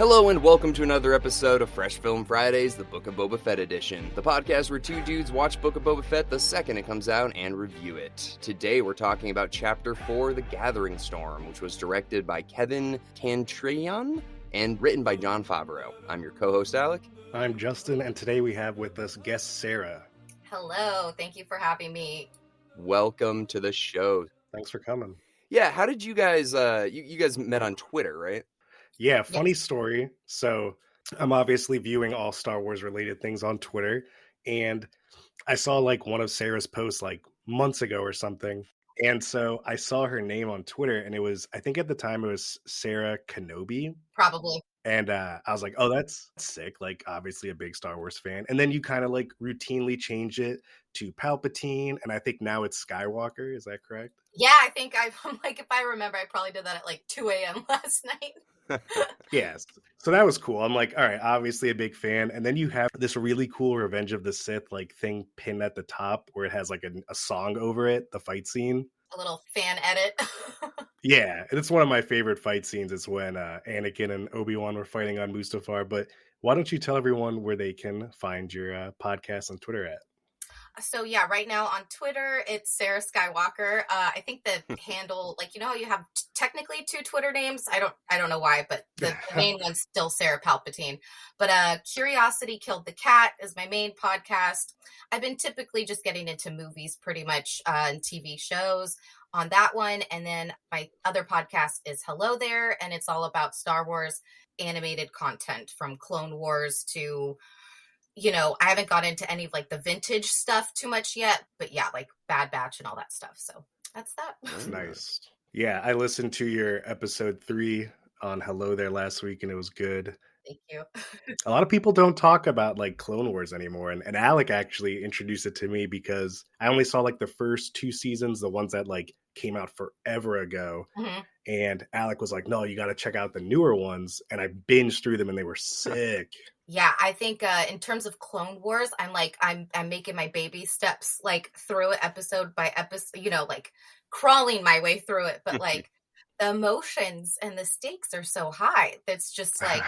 Hello and welcome to another episode of Fresh Film Fridays, the Book of Boba Fett edition. The podcast where two dudes watch Book of Boba Fett the second it comes out and review it. Today we're talking about Chapter 4, The Gathering Storm, which was directed by Kevin Tantrian and written by Jon Favreau. I'm your co-host, Alec. I'm Justin, and today we have with us guest Sarah. Hello, thank you for having me. Welcome to the show. Thanks for coming. Yeah, how did you guys, you guys met on Twitter, right? Yeah, funny story. So I'm obviously viewing all Star Wars related things on Twitter, and I saw like one of Sarah's posts like months ago or something. And so I saw her name on Twitter, and it was, I think at the time it was Sarah Kenobi. Probably. And I was like, oh, that's sick. Like, obviously a big Star Wars fan. And then you kind of like routinely change it to Palpatine. And I think now it's Skywalker. Is that correct? Yeah, I think I'm like, if I remember, I probably did that at like 2 a.m. last night. Yes. So that was cool. I'm like, all right, obviously a big fan. And then you have this really cool Revenge of the Sith like thing pinned at the top where it has like a song over it, the fight scene. A little fan edit. Yeah, and it's one of my favorite fight scenes. It's when Anakin and Obi-Wan were fighting on Mustafar. But why don't you tell everyone where they can find your podcast on Twitter at? So yeah, right now on Twitter, it's Sarah Skywalker. I think the handle, like, you know how you have technically two Twitter names? I don't know why, but the main one's still Sarah Palpatine. But Curiosity Killed the Cat is my main podcast. I've been typically just getting into movies pretty much and TV shows on that one. And then my other podcast is Hello There, and it's all about Star Wars animated content from Clone Wars to... You know, I haven't got into any of like the vintage stuff too much yet, but yeah, like Bad Batch and all that stuff. So that's that. That's nice. Yeah, I listened to your episode 3 on Hello There last week, and it was good. Thank you. A lot of people don't talk about like Clone Wars anymore, and Alec actually introduced it to me because I only saw like the first 2 seasons, the ones that like came out forever ago. Mm-hmm. And Alec was like, no, you got to check out the newer ones. And I binged through them and they were sick. Yeah, I think in terms of Clone Wars, I'm making my baby steps like through it episode by episode, you know, like crawling my way through it. But like the emotions and the stakes are so high. That's just like,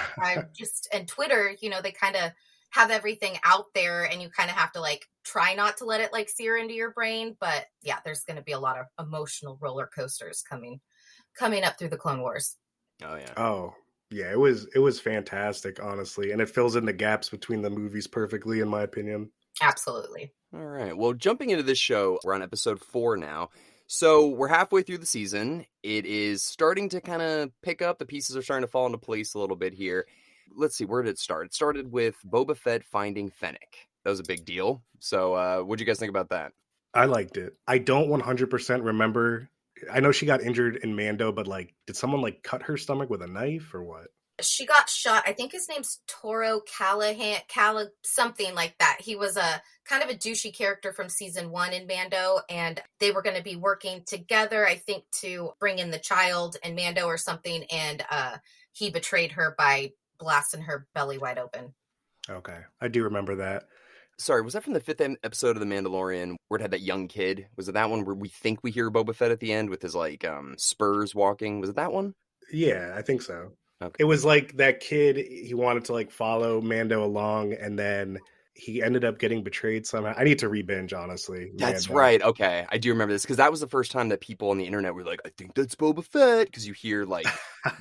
and Twitter, you know, they kind of have everything out there and you kind of have to like try not to let it like sear into your brain. But yeah, there's going to be a lot of emotional roller coasters coming up through the Clone Wars. Oh, yeah. Oh, yeah. It was fantastic, honestly. And it fills in the gaps between the movies perfectly, in my opinion. Absolutely. All right. Well, jumping into this show, we're on episode 4 now. So we're halfway through the season. It is starting to kind of pick up. The pieces are starting to fall into place a little bit here. Let's see, where did it start? It started with Boba Fett finding Fennec. That was a big deal. So what'd you guys think about that? I liked it. I don't 100% remember. I know she got injured in Mando, but like, did someone like cut her stomach with a knife or what? She got shot. I think his name's Toro Callahan, something like that. He was a kind of a douchey character from season 1 in Mando, and they were going to be working together, I think, to bring in the child in Mando or something, and he betrayed her by blasting her belly wide open. Okay, I do remember that. Sorry, was that from the 5th episode of The Mandalorian where it had that young kid? Was it that one where we think we hear Boba Fett at the end with his like spurs walking? Was it that one? Yeah, I think so. Okay. It was like that kid, he wanted to like follow Mando along, and then he ended up getting betrayed somehow. I need to re-binge, honestly. That's right. Okay. I do remember this because that was the first time that people on the internet were like, I think that's Boba Fett, because you hear like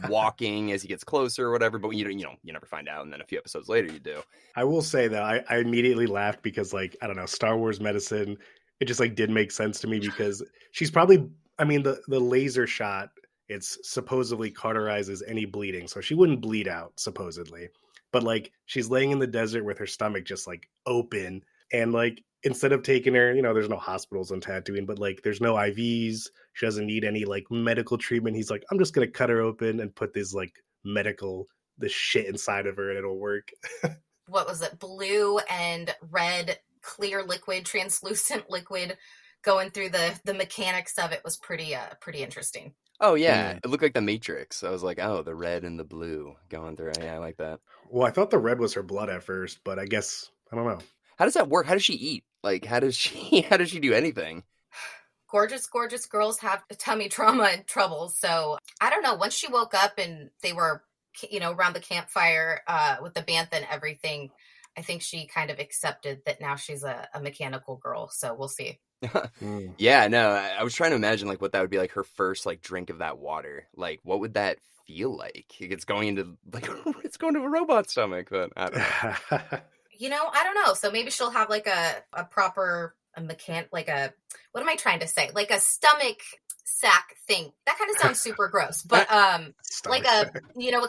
walking as he gets closer or whatever, but you never find out. And then a few episodes later you do. I will say that I immediately laughed because like, I don't know, Star Wars medicine, it just like did make sense to me because she's probably, I mean, the laser shot, it's supposedly cauterizes any bleeding. So she wouldn't bleed out, supposedly. But like she's laying in the desert with her stomach just like open, and like instead of taking her, you know, there's no hospitals on Tatooine, but like there's no IVs. She doesn't need any like medical treatment. He's like, I'm just gonna cut her open and put this shit inside of her and it'll work. What was it? Blue and red, clear liquid, translucent liquid going through the mechanics of it was pretty interesting. Oh, yeah. It looked like the Matrix. I was like, oh, the red and the blue going through. Yeah, I like that. Well, I thought the red was her blood at first, but I guess, I don't know. How does that work? How does she eat? Like, how does she do anything? Gorgeous girls have tummy trauma and trouble. So I don't know. Once she woke up and they were around the campfire with the bantha and everything, I think she kind of accepted that now she's a mechanical girl. So we'll see. Yeah, no, I was trying to imagine like what that would be like her first like drink of that water. Like, what would that feel like? It's going into like it's going to a robot stomach, but I don't know. I don't know. So maybe she'll have like a proper like what am I trying to say? Like a stomach sack thing. That kind of sounds super gross, but like a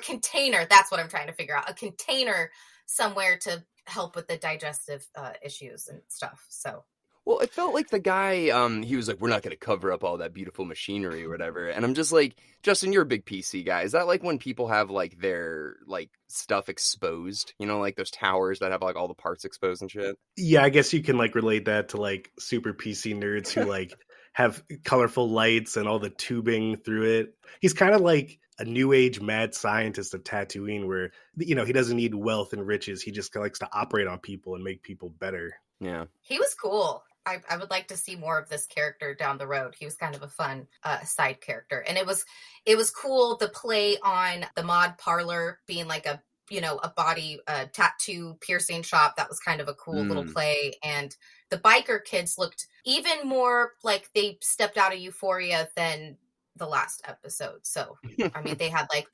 container. That's what I'm trying to figure out. A container somewhere to help with the digestive issues and stuff. So. Well, it felt like the guy, he was like, we're not going to cover up all that beautiful machinery or whatever. And I'm just like, Justin, you're a big PC guy. Is that like when people have like their like stuff exposed? Like those towers that have like all the parts exposed and shit? Yeah, I guess you can like relate that to like super PC nerds who like have colorful lights and all the tubing through it. He's kind of like a new age mad scientist of Tatooine where, he doesn't need wealth and riches. He just likes to operate on people and make people better. Yeah. He was cool. I would like to see more of this character down the road. He was kind of a fun side character. And it was cool the play on the mod parlor being like a body tattoo piercing shop. That was kind of a cool little play. And the biker kids looked even more like they stepped out of Euphoria than the last episode. So, I mean, they had like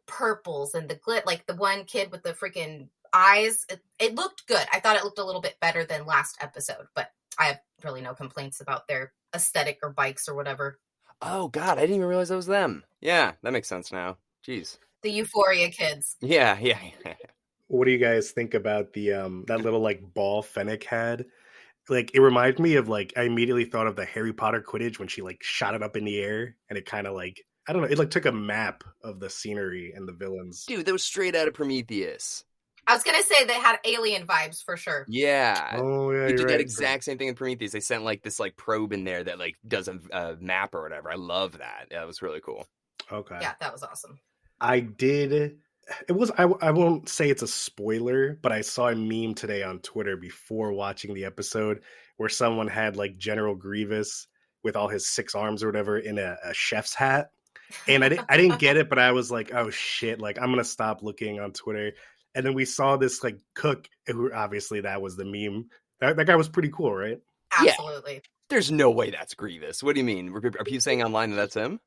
purples and the like the one kid with the freaking eyes. It looked good. I thought it looked a little bit better than last episode, but I have really no complaints about their aesthetic or bikes or whatever. Oh God, I didn't even realize that was them. Yeah, that makes sense now. Jeez. The Euphoria kids. Yeah. What do you guys think about the that little like ball Fennec had? Like it reminded me of like I immediately thought of the Harry Potter Quidditch when she like shot it up in the air and it kind of like I don't know, it like took a map of the scenery and the villains. Dude, that was straight out of Prometheus. I was going to say they had alien vibes for sure. Yeah. Oh, yeah, they did right. that exact same thing in Prometheus. They sent like this like probe in there that like does a map or whatever. I love that. Yeah, it was really cool. Okay. Yeah, that was awesome. I won't say it's a spoiler, but I saw a meme today on Twitter before watching the episode where someone had like General Grievous with all his 6 arms or whatever in a chef's hat. And I didn't get it, but I was like, oh shit, like I'm going to stop looking on Twitter. And then we saw this like cook, who obviously that was the meme. That guy was pretty cool, right? Absolutely. Yeah. There's no way that's Grievous. What do you mean? Are people saying online that that's him?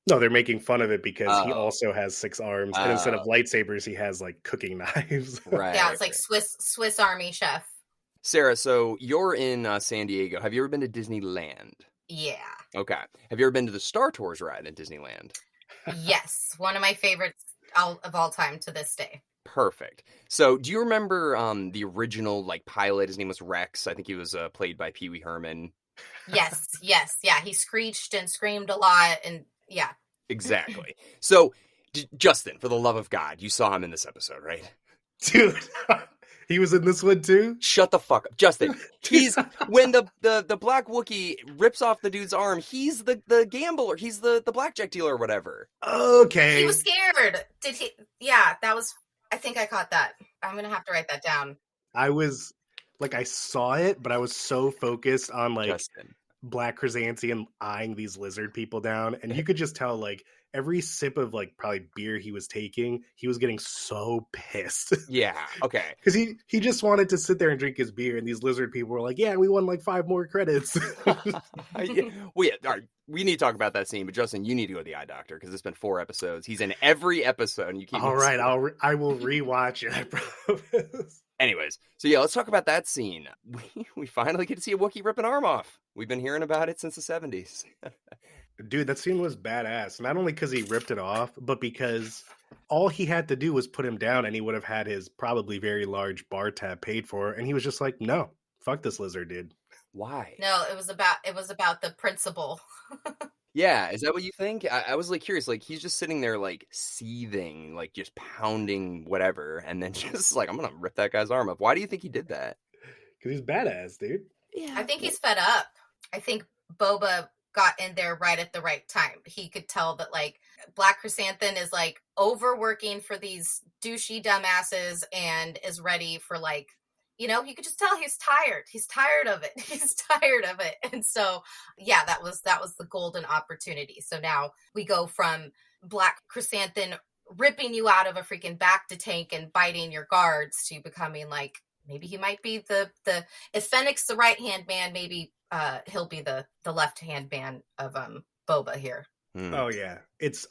No, they're making fun of it because he also has 6 arms. And instead of lightsabers, he has like cooking knives. Right. Yeah, it's like Swiss Army chef. Sarah, so you're in San Diego. Have you ever been to Disneyland? Yeah. Okay. Have you ever been to the Star Tours ride in Disneyland? Yes. One of my favorites of all time to this day. Perfect. So do you remember the original like pilot? His name was Rex. I think he was played by Pee Wee Herman. Yes. Yeah, he screeched and screamed a lot and yeah. Exactly. So Justin, for the love of God, you saw him in this episode, right? Dude, he was in this one too? Shut the fuck up. Justin, he's when the black Wookiee rips off the dude's arm, he's the gambler. He's the blackjack dealer or whatever. Okay. He was scared. Did he? Yeah, that was... I think I caught that. I'm going to have to write that down. I was, like, I saw it, but I was so focused on, like, Justin. Black Chrysanthemum eyeing these lizard people down. And you could just tell, like, every sip of, like, probably beer he was taking, he was getting so pissed. Yeah, okay. Because he just wanted to sit there and drink his beer. And these lizard people were like, yeah, we won, like, 5 more credits. Well, yeah, all right. We need to talk about that scene, but Justin, you need to go to the eye doctor because it's been 4 episodes. He's in every episode, and you keep. All right, I will rewatch it. I promise. Anyways, so yeah, let's talk about that scene. We finally get to see a Wookiee rip an arm off. We've been hearing about it since the 70s. Dude, that scene was badass. Not only because he ripped it off, but because all he had to do was put him down, and he would have had his probably very large bar tab paid for. And he was just like, "No, fuck this lizard, dude." Why? No, it was about the principle. Yeah, is that what you think? I was like curious, like he's just sitting there like seething, like just pounding whatever, and then just like I'm gonna rip that guy's arm up. Why do you think he did that? Because he's badass, dude. Yeah, I think he's fed up. I think Boba got in there right at the right time. He could tell that like Black Chrysanthemum is like overworking for these douchey dumbasses and is ready for like, you know, you could just tell he's tired. He's tired of it. He's tired of it. And so, yeah, that was the golden opportunity. So now we go from Black Chrysanthemum ripping you out of a freaking bacta tank and biting your guards to becoming like, maybe he might be the if Fennec's the right hand man, maybe he'll be the left hand man of Boba here. Oh yeah,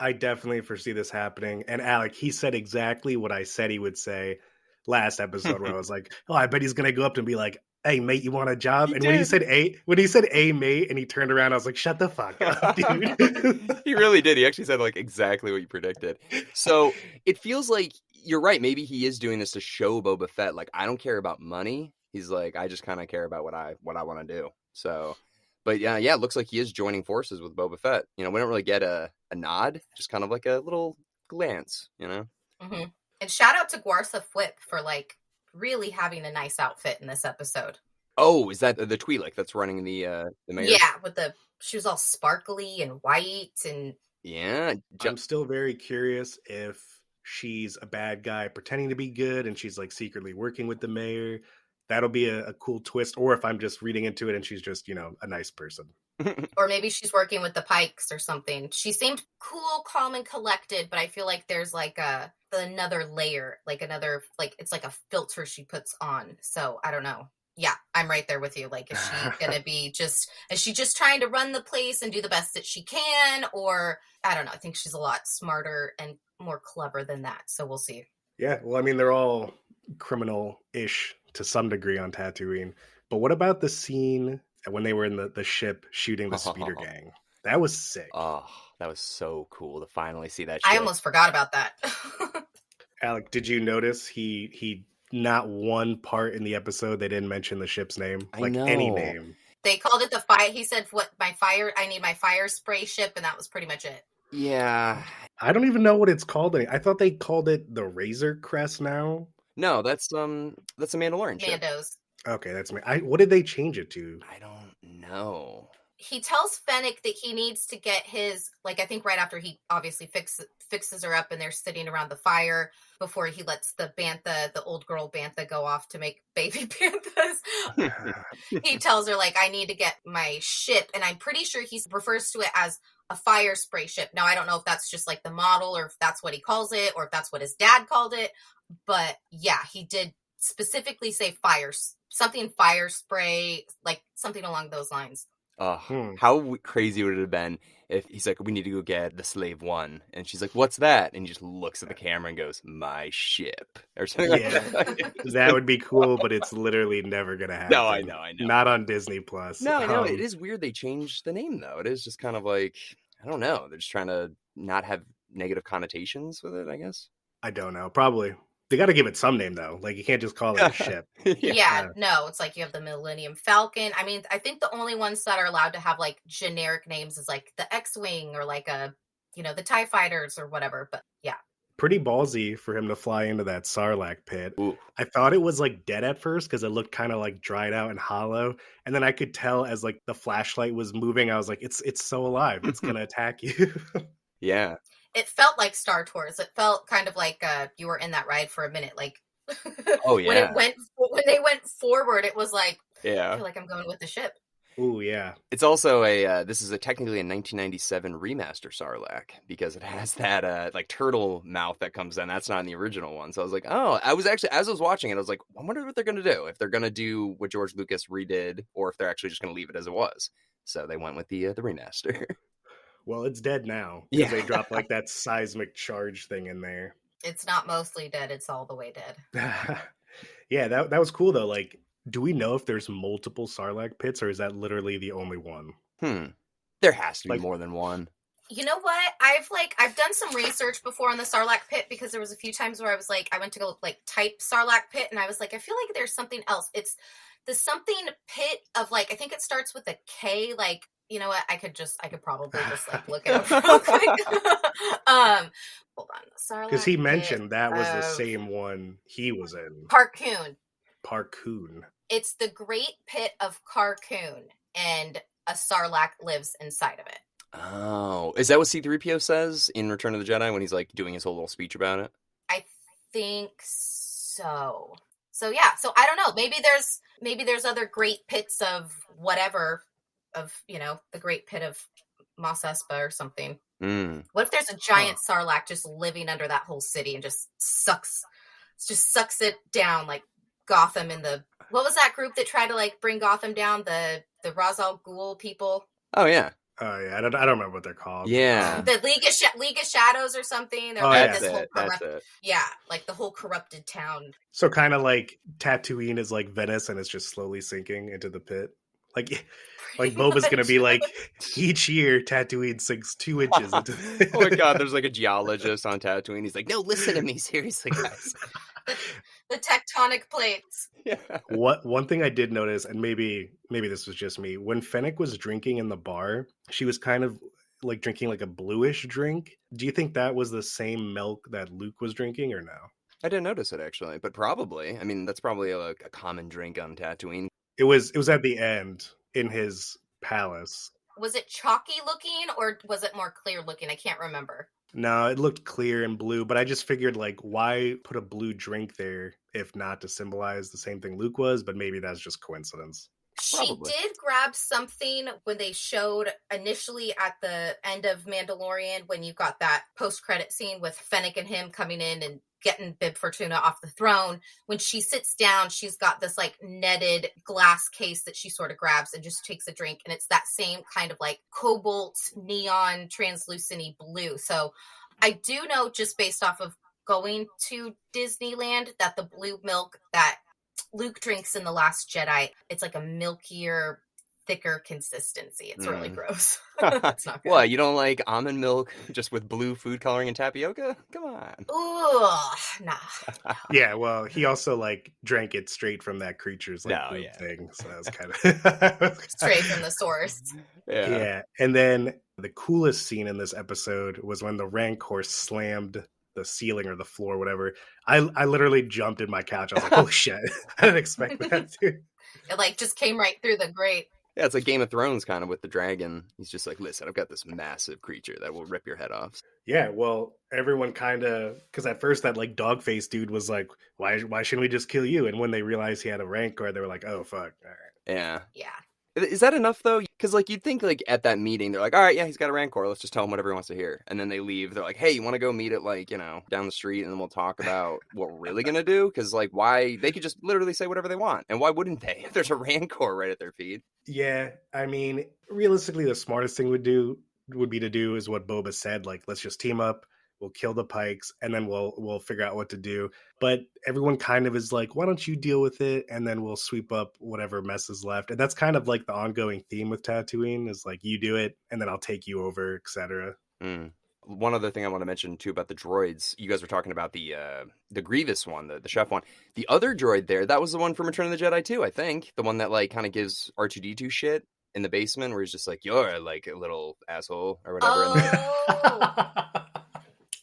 I definitely foresee this happening. And Alec, he said exactly what I said he would say last episode, where I was like, "Oh, I bet he's gonna go up and be like, 'Hey mate, you want a job?'" He And did. when he said "Hey mate," and he turned around, I was like, "Shut the fuck up, dude." He really did. He actually said like exactly what you predicted. So it feels like you're right. Maybe he is doing this to show Boba Fett, like, I don't care about money. He's like, I just kind of care about what I want to do. So, but yeah, it looks like he is joining forces with Boba Fett. You know, we don't really get a nod, just kind of like a little glance, you know? Mm-hmm. And shout out to Guarsa Flip for like really having a nice outfit in this episode. Oh, is that the Twi'lek that's running the mayor? Yeah, with she was all sparkly and white and yeah. I'm still very curious if she's a bad guy pretending to be good and she's like secretly working with the mayor. That'll be a cool twist. Or if I'm just reading into it and she's just, you know, a nice person. Or maybe she's working with the Pikes or something. She seemed cool, calm, and collected, but I feel like there's like another layer, like another, like it's like a filter she puts on. So I don't know. Yeah, I'm right there with you. Like, is she gonna be is she just trying to run the place and do the best that she can? Or I don't know. I think she's a lot smarter and more clever than that. So we'll see. Yeah, well, I mean, they're all criminal-ish to some degree on Tatooine. But what about the scene when they were in the ship shooting the speeder gang? That was sick. Oh, that was so cool to finally see that ship. I almost forgot about that. Alec, did you notice he not one part in the episode they didn't mention the ship's name? Like any name. They called it the fire. He said, I need my fire spray ship, and that was pretty much it. Yeah. I don't even know what it's called. I thought they called it the Razor Crest now. No, that's a Mandalorian ship. Mando's. Okay, that's me. What did they change it to? I don't know. He tells Fennec that he needs to get his, like, I think right after he obviously fixes her up and they're sitting around the fire before he lets the old girl Bantha go off to make baby Banthas. He tells her, like, I need to get my ship. And I'm pretty sure he refers to it as a fire spray ship. Now, I don't know if that's just like the model or if that's what he calls it or if that's what his dad called it. But yeah, he did specifically say fire spray, like something along those lines. How crazy would it have been if he's like, we need to go get the Slave One, and she's like, what's that? And he just looks at the camera and goes, my ship, or something like that. That would be cool, but it's literally never gonna happen. No, I know. Not on Disney Plus. No, I know. It is weird they changed the name, though. It is just kind of like, I don't know. They're just trying to not have negative connotations with it, I guess. I don't know. Probably. They got to give it some name, though. Like, you can't just call it a ship. No, it's like you have the Millennium Falcon. I mean, I think the only ones that are allowed to have, like, generic names is, like, the X-Wing or, like, the TIE Fighters or whatever. But, yeah. Pretty ballsy for him to fly into that Sarlacc pit. Ooh. I thought it was, like, dead at first because it looked kind of, like, dried out and hollow. And then I could tell as, like, the flashlight was moving, I was like, it's so alive. It's going to attack you. Yeah. It felt like Star Tours. It felt kind of like you were in that ride for a minute. Like, oh yeah, when they went forward, it was like, yeah, I feel like I'm going with the ship. Oh yeah. It's also this is technically a 1997 remaster Sarlacc because it has that like turtle mouth that comes in. That's not in the original one. So I was like, oh, I was actually, as I was watching it, I was like, I wonder what they're gonna do. If they're gonna do what George Lucas redid, or if they're actually just gonna leave it as it was. So they went with the remaster. Well, it's dead now because they dropped like that seismic charge thing in there. It's not mostly dead; it's all the way dead. Yeah, that was cool though. Like, do we know if there's multiple Sarlacc pits, or is that literally the only one? There has to be more than one. You know what? I've done some research before on the Sarlacc pit because there was a few times where I was like, I went to go like type Sarlacc pit, and I was like, I feel like there's something else. It's the something pit of like, I think it starts with a K, like. You know what? I could probably just like look it up real quick. Hold on. Because he mentioned that was the same one he was in. Carcoon. It's the Great Pit of Carcoon, and a Sarlacc lives inside of it. Oh, is that what C-3PO says in Return of the Jedi when he's like doing his whole little speech about it? I think so. So yeah. So I don't know. Maybe there's other great pits of whatever. Of the Great Pit of Mos Espa or something. Mm. What if there's a giant Sarlacc just living under that whole city and just sucks it down like Gotham in the... What was that group that tried to like bring Gotham down? The Ra's al Ghul people? Oh, yeah. Oh, yeah. I don't remember what they're called. Yeah. The League of Shadows or something. They're like this whole that's it. Yeah, like the whole corrupted town. So kind of like Tatooine is like Venice and it's just slowly sinking into the pit. Like Boba's going to be like, each year Tatooine sinks 2 inches into the... Oh my God, there's like a geologist on Tatooine. He's like, no, listen to me. Seriously, guys. The tectonic plates. Yeah. One thing I did notice, and maybe this was just me, when Fennec was drinking in the bar, she was kind of like drinking like a bluish drink. Do you think that was the same milk that Luke was drinking or no? I didn't notice it actually, but probably. I mean, that's probably a common drink on Tatooine. It was at the end in his palace. Was it chalky looking or was it more clear looking? I can't remember. No, it looked clear and blue, but I just figured, like, why put a blue drink there if not to symbolize the same thing Luke was? But maybe that's just coincidence. Probably. She did grab something when they showed initially at the end of Mandalorian when you got that post-credit scene with Fennec and him coming in and getting Bib Fortuna off the throne. When she sits down, she's got this like netted glass case that she sort of grabs and just takes a drink. And it's that same kind of like cobalt neon translucent blue. So I do know just based off of going to Disneyland that the blue milk that Luke drinks in The Last Jedi, it's like a milkier, thicker consistency. It's really gross. It's not good. What, you don't like almond milk just with blue food coloring and tapioca? Come on. Ooh, nah. Yeah, well, he also like drank it straight from that creature's like blue thing, so that was kind of straight from the source. Yeah, and then the coolest scene in this episode was when the Rancor slammed the ceiling or the floor, whatever. I literally jumped in my couch. I was like, "Oh shit!" I didn't expect that, dude. It like just came right through the grate. Yeah, it's like Game of Thrones kind of with the dragon. He's just like, listen, I've got this massive creature that will rip your head off. Yeah, well, everyone kind of, because at first that like dog face dude was like, why shouldn't we just kill you? And when they realized he had a Rancor, they were like, oh fuck, all right. Yeah. Yeah. Is that enough though? Because like you'd think like at that meeting they're like, all right, yeah, he's got a Rancor. Let's just tell him whatever he wants to hear. And then they leave. They're like, hey, you want to go meet it like down the street, and then we'll talk about what we're really gonna do. Because like, why they could just literally say whatever they want, and why wouldn't they if there's a Rancor right at their feet? Yeah, I mean, realistically, the smartest thing would be to do is what Boba said. Like, let's just team up. We'll kill the Pikes, and then we'll figure out what to do. But everyone kind of is like, why don't you deal with it, and then we'll sweep up whatever mess is left. And that's kind of like the ongoing theme with Tatooine is like, you do it, and then I'll take you over, etc. One other thing I want to mention too about the droids. You guys were talking about the Grievous one, the chef one. The other droid there, that was the one from Return of the Jedi too, I think. The one that like kind of gives R2-D2 shit in the basement, where he's just like, you're like a little asshole or whatever. Oh.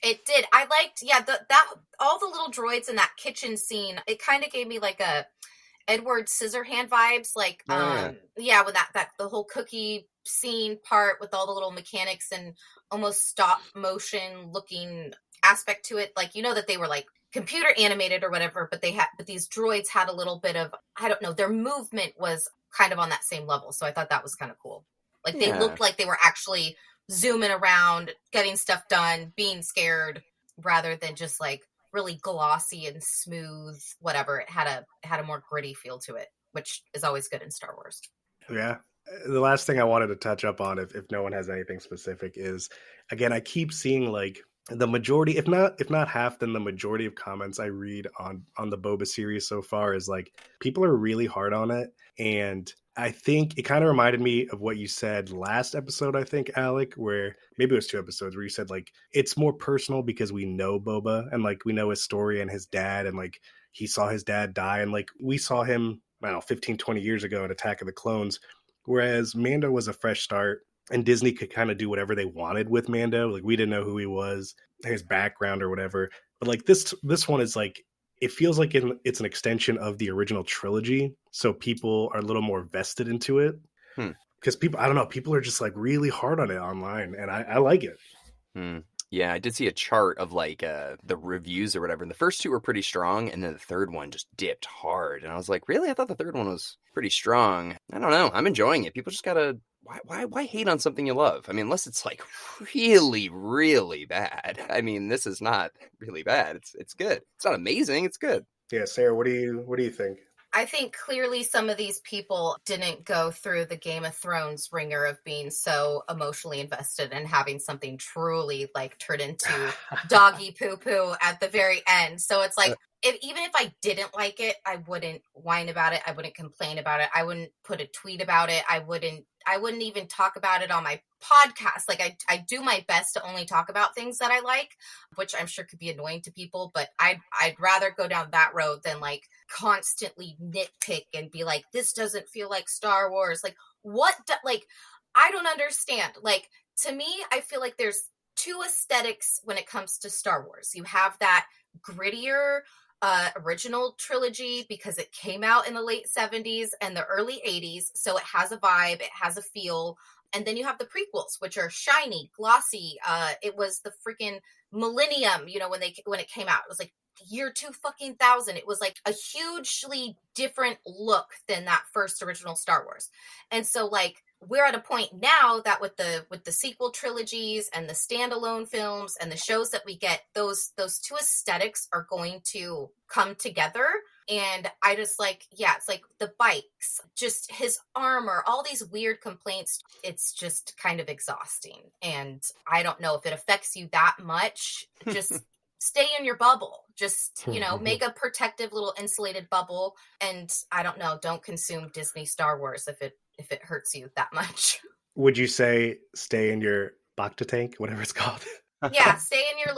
It did. I liked, that all the little droids in that kitchen scene. It kind of gave me like a Edward Scissorhand vibes, like with that the whole cookie scene part with all the little mechanics and almost stop motion looking aspect to it. Like that they were like computer animated or whatever, but these droids had a little bit of, I don't know, their movement was kind of on that same level. So I thought that was kind of cool. Like they looked like they were actually zooming around, getting stuff done, being scared, rather than just like really glossy and smooth, whatever. It had a more gritty feel to it, which is always good in Star Wars. Yeah. The last thing I wanted to touch up on, if no one has anything specific, is, again, I keep seeing like the majority, if not half, then the majority of comments I read on the Boba series so far is like, people are really hard on it. And I think it kind of reminded me of what you said last episode, I think, Alec, where maybe it was 2 episodes where you said like, it's more personal because we know Boba and like we know his story and his dad, and like he saw his dad die, and like we saw him, I don't know, 15, 20 years ago at Attack of the Clones, whereas Mando was a fresh start and Disney could kind of do whatever they wanted with Mando. Like we didn't know who he was, his background or whatever. But like this one is like, it feels like it's an extension of the original trilogy. So people are a little more vested into it. Because people, I don't know, people are just like really hard on it online, and I like it. Yeah, I did see a chart of like the reviews or whatever. And the first 2 were pretty strong, and then the third one just dipped hard. And I was like, really? I thought the third one was pretty strong. I don't know. I'm enjoying it. People just gotta why hate on something you love? I mean, unless it's like really, really bad. I mean, this is not really bad. It's good. It's not amazing. It's good. Yeah, Sarah, what do you think? I think clearly some of these people didn't go through the Game of Thrones ringer of being so emotionally invested and having something truly like turn into doggy poo poo at the very end. So it's like, even if I didn't like it, I wouldn't whine about it. I wouldn't complain about it. I wouldn't put a tweet about it. I wouldn't even talk about it on my podcast. Like I do my best to only talk about things that I like, which I'm sure could be annoying to people, but I'd rather go down that road than like constantly nitpick and be like, this doesn't feel like Star Wars. Like like, I don't understand. Like, to me, I feel like there's two aesthetics when it comes to Star Wars. You have that grittier original trilogy because it came out in the late 70s and the early 80s, so it has a vibe, it has a feel. And then you have the prequels, which are shiny, glossy. It was the freaking millennium, when it came out. It was like year 2000. It was like a hugely different look than that first original Star Wars. And so like we're at a point now that with the sequel trilogies and the standalone films and the shows that we get, those two aesthetics are going to come together. And I just like, yeah, it's like the bikes, just his armor, all these weird complaints. It's just kind of exhausting. And I don't know if it affects you that much. Just stay in your bubble. Just, make a protective little insulated bubble. And I don't know, don't consume Disney Star Wars if it hurts you that much. Would you say stay in your Bacta tank, whatever it's called? Yeah, stay in your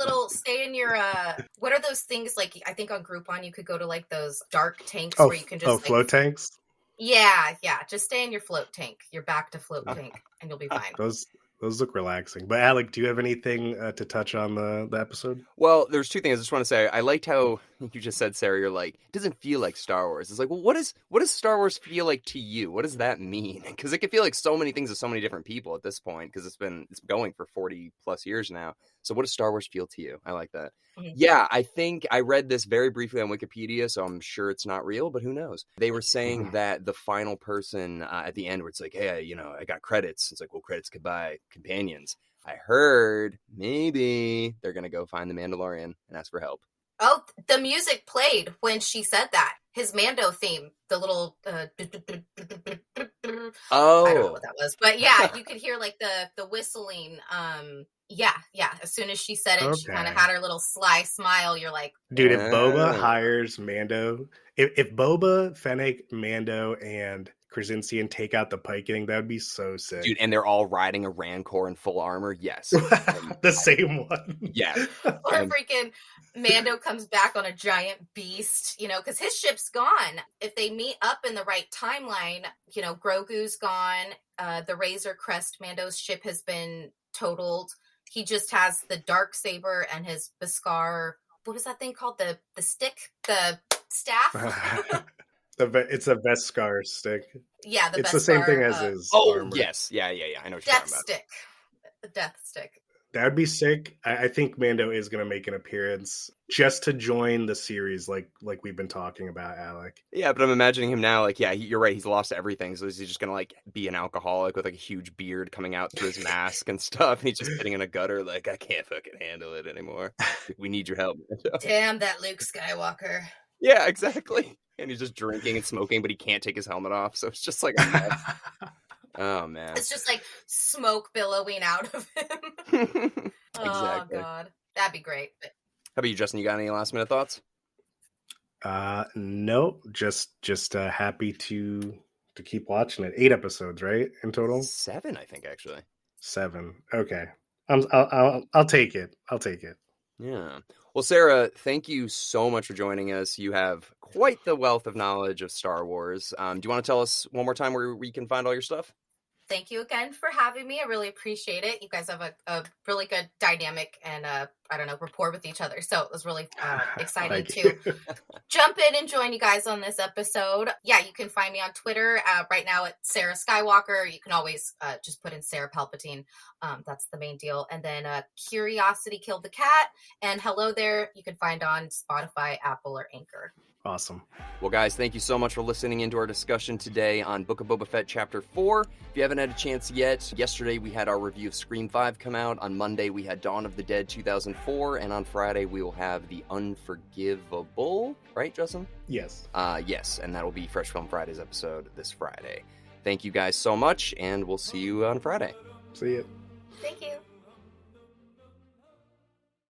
what are those things, like I think on Groupon you could go to like those dark tanks where you can just float tanks? Yeah, just stay in your float tank, your back to float tank, and you'll be fine. Those look relaxing. But Alec, do you have anything to touch on the episode? Well, there's two things I just want to say. I liked how you just said, Sarah, you're like, it doesn't feel like Star Wars. It's like, well, what does Star Wars feel like to you? What does that mean? Because it can feel like so many things to so many different people at this point, because it's going for 40 plus years now. So what does Star Wars feel to you? I like that. Mm-hmm. Yeah, I think I read this very briefly on Wikipedia, so I'm sure it's not real, but who knows? They were saying that the final person at the end where it's like, hey, I got credits. It's like, well, credits could buy companions. I heard maybe they're going to go find the Mandalorian and ask for help. Oh, the music played when she said that. His Mando theme, the little oh, I don't know what that was, but yeah, you could hear like the whistling. Yeah. As soon as she said it, She kind of had her little sly smile. You're like, dude, if Boba hires Mando, if Boba, Fennec, Mando, and Krasinski take out the Piking, that would be so sick. Dude, and they're all riding a Rancor in full armor. Yes. The same one. Yeah. Or freaking Mando comes back on a giant beast, because his ship's gone. If they meet up in the right timeline, Grogu's gone. The Razor Crest, Mando's ship, has been totaled. He just has the Darksaber and his Beskar. What was that thing called? The stick? The staff? It's a Beskar stick. Yeah, it's Beskar, the same thing as his armor. Yes. Yeah. I know what you're talking about. Stick. The death stick. That'd be sick. I think Mando is going to make an appearance just to join the series like we've been talking about, Alec. Yeah, but I'm imagining him now, like, yeah, you're right, he's lost everything, so is he just going to, like, be an alcoholic with, like, a huge beard coming out through his mask and stuff, and he's just sitting in a gutter, like, I can't fucking handle it anymore. We need your help. Damn that Luke Skywalker. Yeah, exactly. And he's just drinking and smoking, but he can't take his helmet off, so it's just like... Oh, man. It's just like smoke billowing out of him. Exactly. Oh, God. That'd be great. But... How about you, Justin? You got any last minute thoughts? No, just happy to keep watching it. 8 episodes, right? In total? 7, I think, actually. 7. Okay. I'll take it. I'll take it. Yeah. Well, Sarah, thank you so much for joining us. You have quite the wealth of knowledge of Star Wars. Do you want to tell us one more time where we can find all your stuff? Thank you again for having me. I really appreciate it. You guys have a really good dynamic and rapport with each other. So it was really exciting to jump in and join you guys on this episode. Yeah, you can find me on Twitter right now at Sarah Skywalker. You can always just put in Sarah Palpatine. That's the main deal. And then Curiosity Killed the Cat and Hello There, you can find on Spotify, Apple, or Anchor. Awesome. Well, guys, thank you so much for listening into our discussion today on Book of Boba Fett Chapter 4. If you haven't had a chance yet, yesterday we had our review of Scream 5 come out. On Monday we had Dawn of the Dead 2004. And on Friday we will have The Unforgivable. Right, Justin? Yes. Yes, and that will be Fresh Film Friday's episode this Friday. Thank you guys so much, and we'll see you on Friday. See ya. Thank you.